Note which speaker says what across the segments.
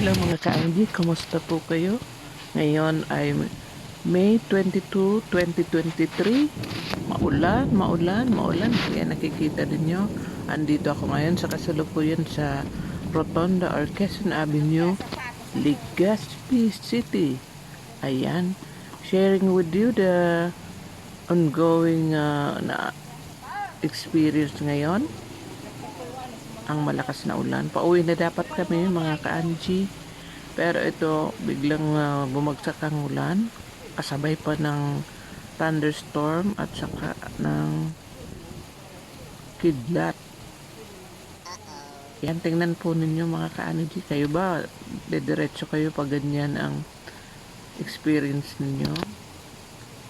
Speaker 1: Hello mga ka-MG, kamusta po kayo? Ngayon ay May 22, 2023. Maulan. Kaya nakikita ninyo, andito ako ngayon sa kasalukuyan sa Rotonda or Quezon Avenue, Legazpi City. Ayan, sharing with you the ongoing na experience ngayon. Ang malakas na ulan. Pauwi na dapat kami mga ka-Angie. Pero ito, biglang bumagsak ang ulan. Kasabay pa ng thunderstorm at saka ng kidlat. Yan, tingnan po ninyo mga ka-Angie. Kayo ba, dediretso kayo pag ganyan ang experience ninyo?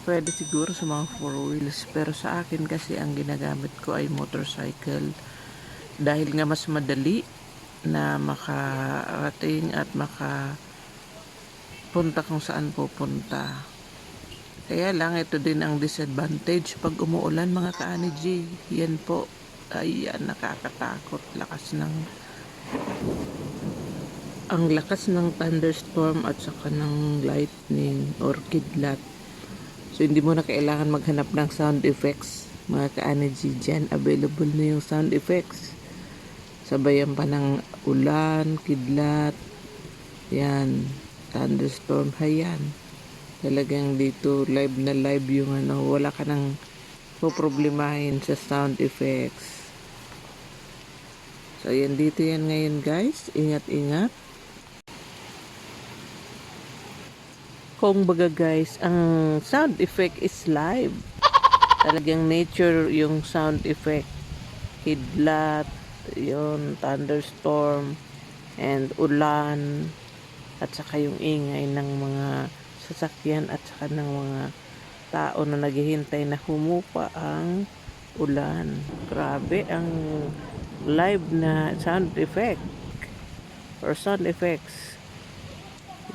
Speaker 1: Pwede siguro sa mga 4 wheels. Pero sa akin kasi ang ginagamit ko ay motorcycle. Dahil nga mas madali na makarating at makapunta kung saan pupunta. Kaya lang ito din ang disadvantage pag umuulan mga ka-Angie. Yan po, ayan, nakakatakot. Ang lakas ng thunderstorm at saka ng lightning or kidlat. So hindi mo na kailangan maghanap ng sound effects mga ka-Angie. Dyan available na yung sound effects. Sabayan pa ng ulan, kidlat, yan, thunderstorm, hayan. Talagang dito live na live yung wala ka nang poproblemahin sa sound effects. So yan, dito yan ngayon guys, ingat-ingat. Kung baga guys, ang sound effect is live. Talagang nature yung sound effect. Kidlat, yon, thunderstorm, and ulan, at saka yung ingay ng mga sasakyan at saka ng mga tao na naghihintay na humupa ang ulan. Grabe ang live na sound effect or sound effects.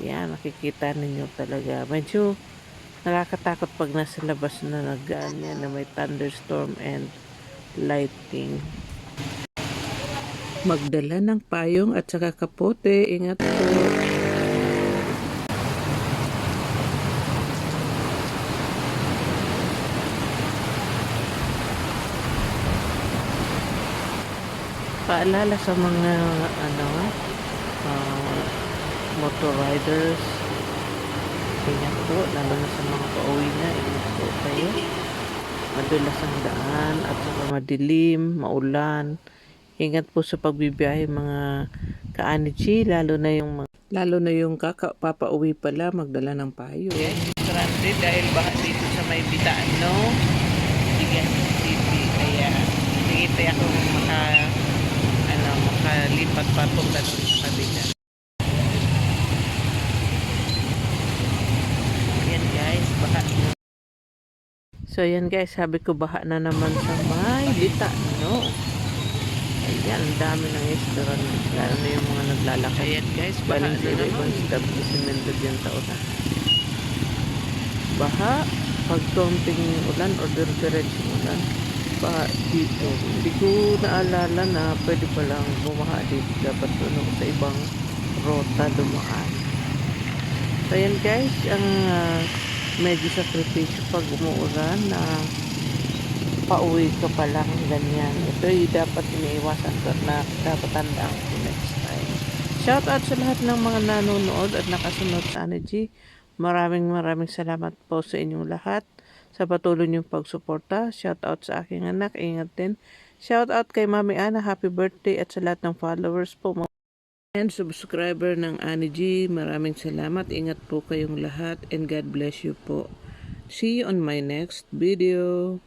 Speaker 1: Yan, nakikita ninyo talaga. Medyo nakakatakot pag nasa labas na nagganyan na may thunderstorm and lightning. Magdala ng payong at saka kapote. Ingat po. Paalala sa mga motor riders. Ingat po, lalo na sa mga pauwi na. Ingat po kayo. Madulas ang daan at saka madilim, maulan. Ingat po sa pagbibiyahe mga ka-Angie, lalo na yung papauwi pala, magdala ng payo. Yes, stranded dahil baka dito sa may bitaan, no? Legazpi City. Kaya hintay ako makalipat papunta doon sa kabila. Yan guys, baha na. So yan guys, sabi ko baha na naman sa may bitaan, no? Ayan, ang dami ng restaurant. Lalo na yung mga naglalakay. Ayan guys, baha na naman. Establishment dyan sa una. Baha, pag konting ulan o diretsong ulan, baha dito. Hindi ko naalala na pwede palang bumaha dito. Dapat sa ibang rota dumaan. So ayan guys, ang medyo sakripisyo pag umuulan na pauwi ka pa lang ganyan. Ito yung dapat iniiwasan ko na dapat tandaan ko next time. Shout out sa lahat ng mga nanonood at nakasunod sa Angie. Maraming salamat po sa inyong lahat sa patuloy niyong pagsuporta. Shout out sa aking anak. Ingat din. Shout out kay Mami Ana. Happy birthday at sa lahat ng followers po. And subscriber ng Angie. Maraming salamat. Ingat po kayong lahat and God bless you po. See you on my next video.